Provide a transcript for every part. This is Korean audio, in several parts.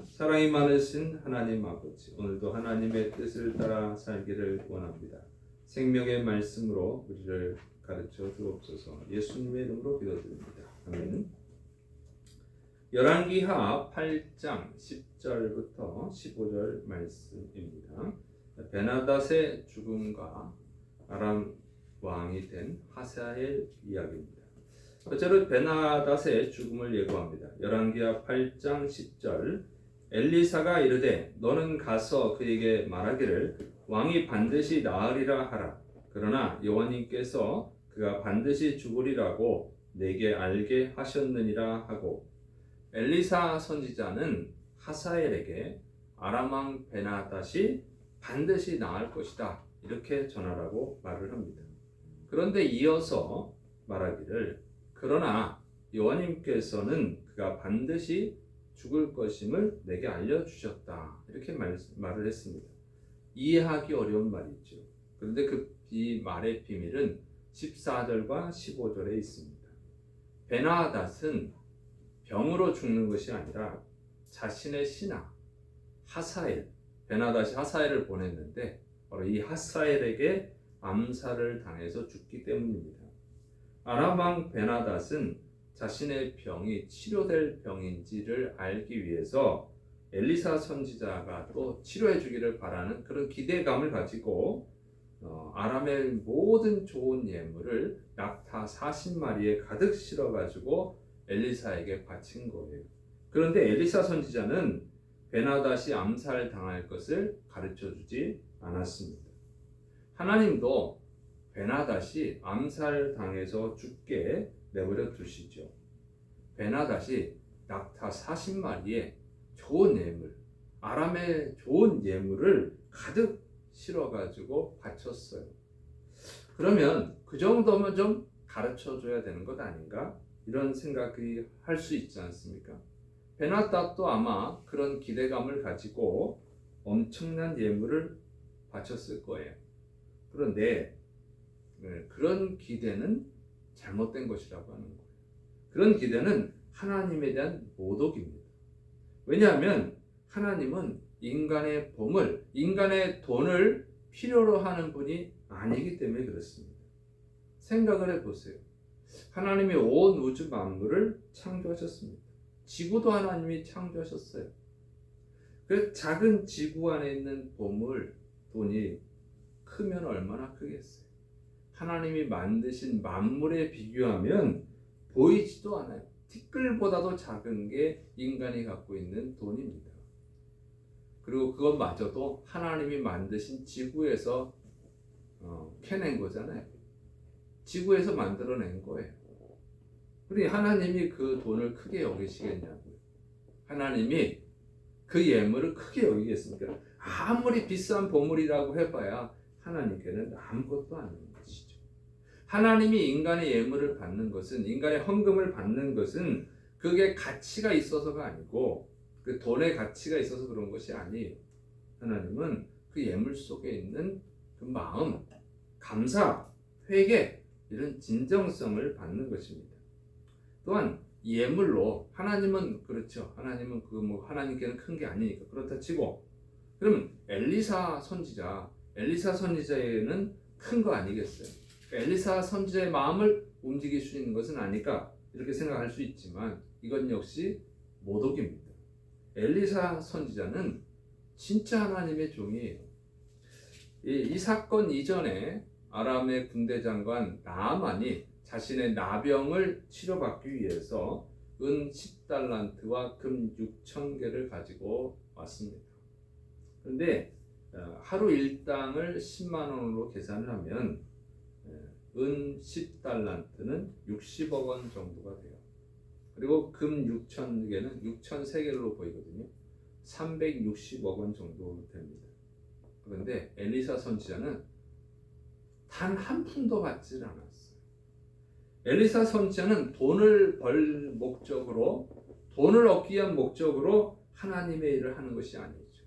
사랑이 많으신 하나님 아버지, 오늘도 하나님의 뜻을 따라 살기를 원합니다. 생명의 말씀으로 우리를 가르쳐 주옵소서. 예수님의 이름으로 기도드립니다. 아멘. 열왕기하 8장 10절부터 15절 말씀입니다. 베나닷의 죽음과 아람 왕이 된 하사엘 이야기입니다. 첫째로 베나닷의 죽음을 예고합니다. 열왕기하 8장 10절 엘리사가 이르되 너는 가서 그에게 말하기를 왕이 반드시 나으리라 하라. 그러나 여호와님께서 그가 반드시 죽으리라고 내게 알게 하셨느니라 하고, 엘리사 선지자는 하사엘에게 아람 왕 베나닷이 반드시 나을 것이다 이렇게 전하라고 말을 합니다. 그런데 이어서 말하기를 그러나 여호와님께서는 그가 반드시 죽을 것임을 내게 알려주셨다 이렇게 말을 했습니다. 이해하기 어려운 말이죠. 그런데 이 말의 비밀은 14절과 15절에 있습니다. 베나닷은 병으로 죽는 것이 아니라 자신의 신하 하사엘, 베나닷이 하사엘을 보냈는데 바로 이 하사엘에게 암살을 당해서 죽기 때문입니다. 아람 왕 베나닷은 자신의 병이 치료될 병인지를 알기 위해서 엘리사 선지자가 또 치료해 주기를 바라는 그런 기대감을 가지고 아람의 모든 좋은 예물을 낙타 40마리에 가득 실어가지고 엘리사에게 바친 거예요. 그런데 엘리사 선지자는 베나닷이 암살당할 것을 가르쳐주지 않았습니다. 하나님도 베나닷이 암살당해서 죽게 내버려 두시죠. 베나닷이 낙타 40마리에 좋은 예물, 아람의 좋은 예물을 가득 실어가지고 바쳤어요. 그러면 그 정도면 좀 가르쳐줘야 되는 것 아닌가? 이런 생각이 할 수 있지 않습니까? 베나닷도 아마 그런 기대감을 가지고 엄청난 예물을 바쳤을 거예요. 그런데 그런 기대는 잘못된 것이라고 하는 거예요. 그런 기대는 하나님에 대한 모독입니다. 왜냐하면 하나님은 인간의 보물, 인간의 돈을 필요로 하는 분이 아니기 때문에 그렇습니다. 생각을 해보세요. 하나님이 온 우주 만물을 창조하셨습니다. 지구도 하나님이 창조하셨어요. 그 작은 지구 안에 있는 보물, 돈이 크면 얼마나 크겠어요. 하나님이 만드신 만물에 비교하면 보이지도 않아요. 티끌보다도 작은 게 인간이 갖고 있는 돈입니다. 그리고 그것마저도 하나님이 만드신 지구에서 캐낸 거잖아요. 지구에서 만들어낸 거예요. 그러니 하나님이 그 돈을 크게 여기시겠냐고요. 하나님이 그 예물을 크게 여기겠습니까? 아무리 비싼 보물이라고 해봐야 하나님께는 아무것도 아닌 것이죠. 하나님이 인간의 예물을 받는 것은, 인간의 헌금을 받는 것은 그게 가치가 있어서가 아니고 그 돈의 가치가 있어서 그런 것이 아니에요. 하나님은 그 예물 속에 있는 그 마음, 감사, 회개 이런 진정성을 받는 것입니다. 또한 예물로 하나님은 그렇죠. 하나님은 하나님께는 큰 게 아니니까 그렇다 치고, 그럼 엘리사 선지자에는 큰 거 아니겠어요? 엘리사 선지자의 마음을 움직일 수 있는 것은 아닐까 이렇게 생각할 수 있지만 이건 역시 모독입니다. 엘리사 선지자는 진짜 하나님의 종이에요. 이 사건 이전에 아람의 군대 장관 나아만이 자신의 나병을 치료받기 위해서 은 10달란트와 금 6,000개를 가지고 왔습니다. 그런데 하루 일당을 10만 원으로 계산을 하면 은 10달란트는 60억 원 정도가 돼요. 그리고 금 6,000개는 6,003개로 보이거든요. 360억 원 정도 됩니다. 그런데 엘리사 선지자는 단 한 푼도 받지 않았어요. 엘리사 선지자는 돈을 벌 목적으로, 돈을 얻기 위한 목적으로 하나님의 일을 하는 것이 아니죠.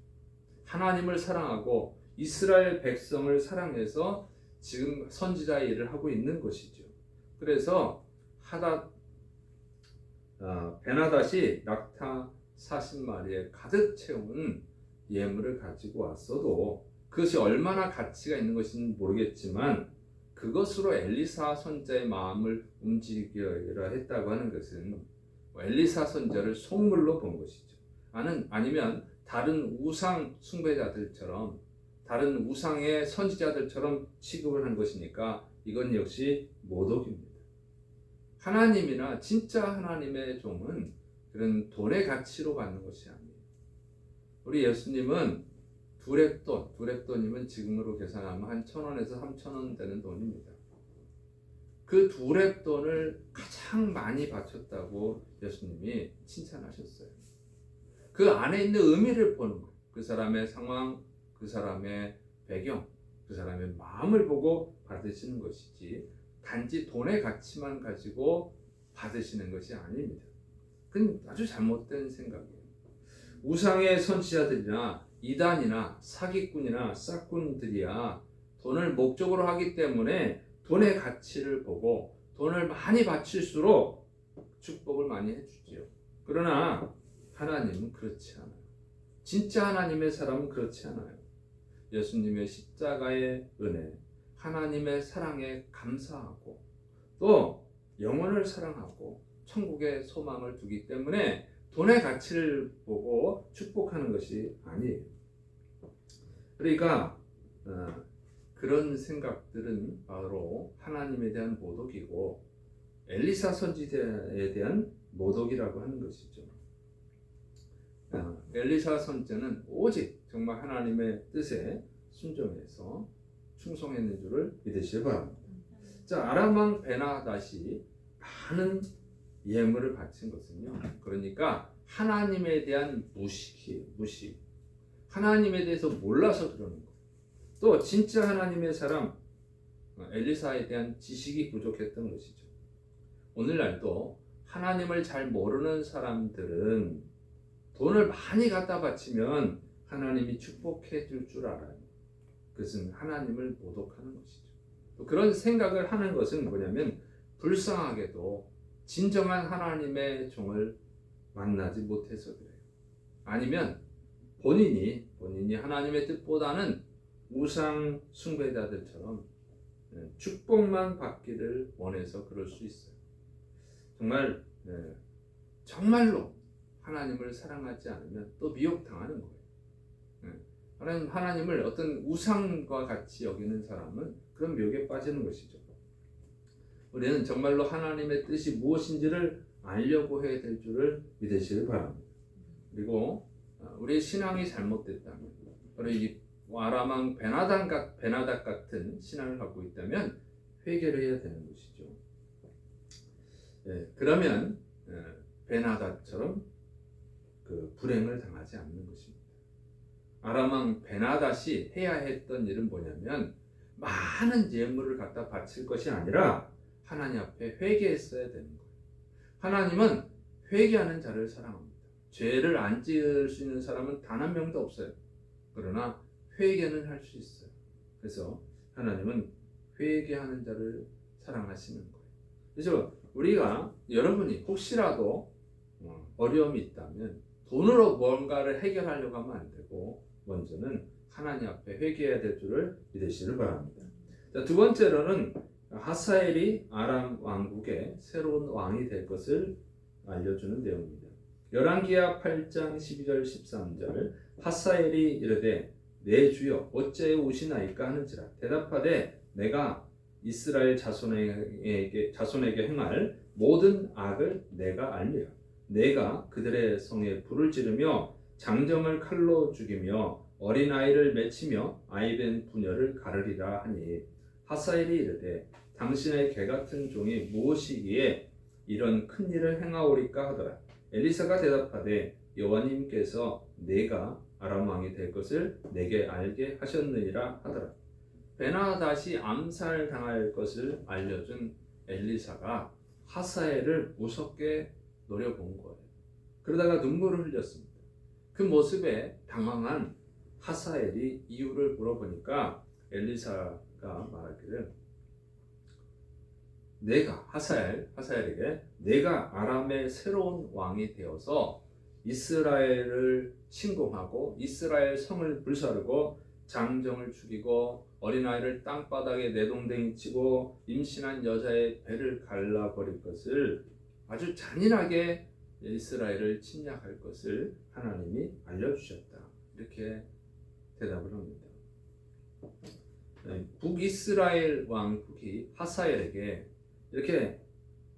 하나님을 사랑하고 이스라엘 백성을 사랑해서 지금 선지자의 일을 하고 있는 것이죠. 그래서 베나닷이 낙타 40마리에 가득 채운 예물을 가지고 왔어도 그것이 얼마나 가치가 있는 것인지 모르겠지만 그것으로 엘리사 선지자의 마음을 움직이려 했다고 하는 것은 엘리사 선지자를 속물로 본 것이죠. 아니면 다른 우상 숭배자들처럼 다른 우상의 선지자들처럼 취급을 한 것이니까 이건 역시 모독입니다. 하나님이나 진짜 하나님의 종은 그런 돈의 가치로 받는 것이 아니에요. 우리 예수님은 두렙돈이면 지금으로 계산하면 한 1,000원에서 3,000원 되는 돈입니다. 그 두렙돈을 가장 많이 바쳤다고 예수님이 칭찬하셨어요. 그 안에 있는 의미를 보는 거예요. 그 사람의 상황, 그 사람의 배경, 그 사람의 마음을 보고 받으시는 것이지 단지 돈의 가치만 가지고 받으시는 것이 아닙니다. 그건 아주 잘못된 생각이에요. 우상의 선지자들이나 이단이나 사기꾼이나 싹꾼들이야 돈을 목적으로 하기 때문에 돈의 가치를 보고 돈을 많이 바칠수록 축복을 많이 해주지요. 그러나 하나님은 그렇지 않아요. 진짜 하나님의 사람은 그렇지 않아요. 예수님의 십자가의 은혜, 하나님의 사랑에 감사하고 또 영혼을 사랑하고 천국의 소망을 두기 때문에 돈의 가치를 보고 축복하는 것이 아니에요. 그러니까 그런 생각들은 바로 하나님에 대한 모독이고 엘리사 선지자에 대한 모독이라고 하는 것이죠. 엘리사 선지자는 오직 정말 하나님의 뜻에 순종해서 충성했는 줄을 믿으시기 바랍니다. 자, 아람 왕 베나닷이 많은 예물을 바친 것은요. 그러니까 하나님에 대한 무식. 하나님에 대해서 몰라서 그러는 것. 또 진짜 하나님의 사람 엘리사에 대한 지식이 부족했던 것이죠. 오늘날도 하나님을 잘 모르는 사람들은 돈을 많이 갖다 바치면 하나님이 축복해 줄 줄 알아요. 그것은 하나님을 모독하는 것이죠. 또 그런 생각을 하는 것은 뭐냐면 불쌍하게도 진정한 하나님의 종을 만나지 못해서 그래요. 아니면 본인이 하나님의 뜻보다는 우상 숭배자들처럼 축복만 받기를 원해서 그럴 수 있어요. 정말로 하나님을 사랑하지 않으면 또 미혹당하는 거예요. 하나님을 어떤 우상과 같이 여기는 사람은 그런 미혹에 빠지는 것이죠. 우리는 정말로 하나님의 뜻이 무엇인지를 알려고 해야 될 줄을 믿으시길 바랍니다. 그리고 우리의 신앙이 잘못됐다면, 우리 아람 왕 베나닷 같은 신앙을 갖고 있다면 회개를 해야 되는 것이죠. 그러면 베나닷처럼 그 불행을 당하지 않는 것입니다. 아람 왕 베나닷이 해야 했던 일은 뭐냐면 많은 예물을 갖다 바칠 것이 아니라 하나님 앞에 회개했어야 되는 거예요. 하나님은 회개하는 자를 사랑합니다. 죄를 안 지을 수 있는 사람은 단 한 명도 없어요. 그러나 회개는 할 수 있어요. 그래서 하나님은 회개하는 자를 사랑하시는 거예요. 그래서 여러분이 혹시라도 어려움이 있다면 돈으로 뭔가를 해결하려고 하면 안 되고 먼저는 하나님 앞에 회개해야 될 줄을 믿으시길 바랍니다. 자, 두 번째로는 하사엘이 아람 왕국의 새로운 왕이 될 것을 알려주는 내용입니다. 열왕기하 8장 12절 13절 하사엘이 이르되 내 주여 어찌 오시나이까 하는지라 대답하되 내가 이스라엘 자손에게 행할 모든 악을 내가 알리라. 내가 그들의 성에 불을 지르며 장정을 칼로 죽이며 어린아이를 맺히며 아이된 부녀를 가르리라 하니 하사엘이 이르되 당신의 개같은 종이 무엇이기에 이런 큰 일을 행하오리까 하더라. 엘리사가 대답하되 여호와님께서 내가 아람 왕이 될 것을 내게 알게 하셨느니라 하더라. 베나닷이 암살당할 것을 알려준 엘리사가 하사엘을 무섭게 노려본 거예요. 그러다가 눈물을 흘렸습니다. 그 모습에 당황한 하사엘이 이유를 물어보니까 엘리사가 말하기를 하사엘에게 내가 아람의 새로운 왕이 되어서 이스라엘을 침공하고 이스라엘 성을 불사르고 장정을 죽이고 어린아이를 땅바닥에 내동댕이 치고 임신한 여자의 배를 갈라버릴 것을 아주 잔인하게 이스라엘을 침략할 것을 하나님이 알려주셨다. 이렇게 대답을 합니다. 북이스라엘 왕국이 하사엘에게 이렇게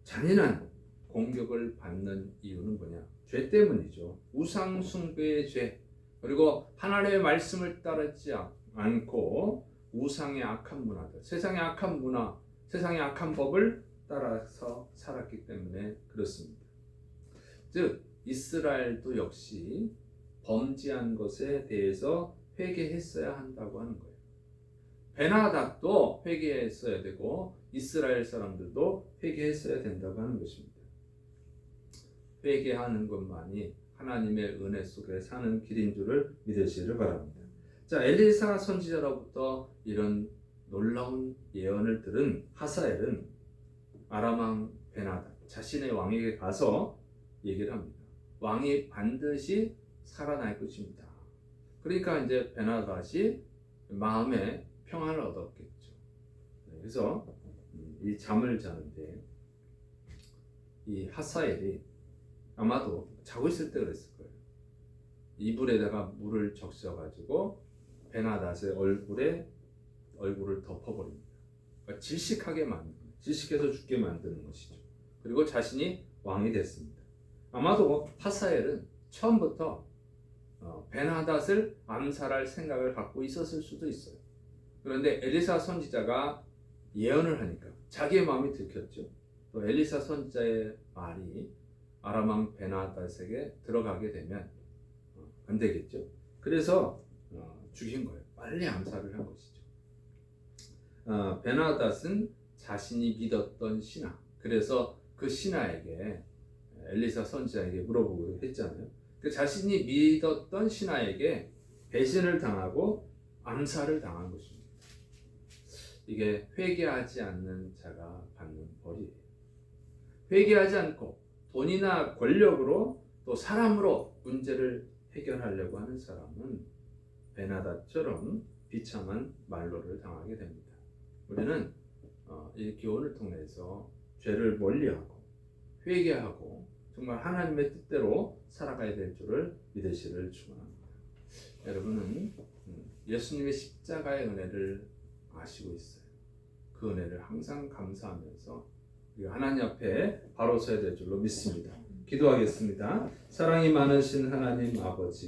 잔인한 공격을 받는 이유는 뭐냐? 죄 때문이죠. 우상 숭배의 죄, 그리고 하나님의 말씀을 따르지 않고 우상의 악한 문화들, 세상의 악한 문화, 세상의 악한 법을 따라서 살았기 때문에 그렇습니다. 즉 이스라엘도 역시 범죄한 것에 대해서 회개했어야 한다고 하는 거예요. 베나닷도 회개했어야 되고 이스라엘 사람들도 회개했어야 된다고 하는 것입니다. 회개하는 것만이 하나님의 은혜 속에 사는 길인 줄을 믿으시기를 바랍니다. 자, 엘리사 선지자로부터 이런 놀라운 예언을 들은 하사엘은 아람 왕 베나닷 자신의 왕에게 가서 얘기를 합니다. 왕이 반드시 살아날 것입니다. 그러니까 이제 베나닷이 마음에 평안을 얻었겠죠. 그래서 이 잠을 자는데 이 하사엘이 아마도 자고 있을 때 그랬을 거예요. 이불에다가 물을 적셔가지고 베나닷의 얼굴을 덮어버립니다. 그러니까 질식해서 죽게 만드는 것이죠. 그리고 자신이 왕이 됐습니다. 아마도 하사엘은 처음부터 베나닷을 암살할 생각을 갖고 있었을 수도 있어요. 그런데 엘리사 선지자가 예언을 하니까 자기의 마음이 들켰죠. 또 엘리사 선지자의 말이 아람 왕 베나닷에게 들어가게 되면 안 되겠죠. 그래서 죽인 거예요. 빨리 암살을 한 것이죠. 베나닷은 자신이 믿었던 신하, 그래서 그 신하에게 엘리사 선지자에게 물어보기로 했잖아요. 그 자신이 믿었던 신하에게 배신을 당하고 암살을 당한 것입니다. 이게 회개하지 않는 자가 받는 벌이에요. 회개하지 않고 돈이나 권력으로 또 사람으로 문제를 해결하려고 하는 사람은 베나닷처럼 비참한 말로를 당하게 됩니다. 우리는 이 교훈을 통해서 죄를 멀리하고 회개하고 정말 하나님의 뜻대로 살아가야 될 줄을 믿으시기를 축원합니다. 여러분은 예수님의 십자가의 은혜를 아시고 있어요. 그 은혜를 항상 감사하면서 하나님 앞에 바로 서야 될 줄로 믿습니다. 기도하겠습니다. 사랑이 많으신 하나님 아버지,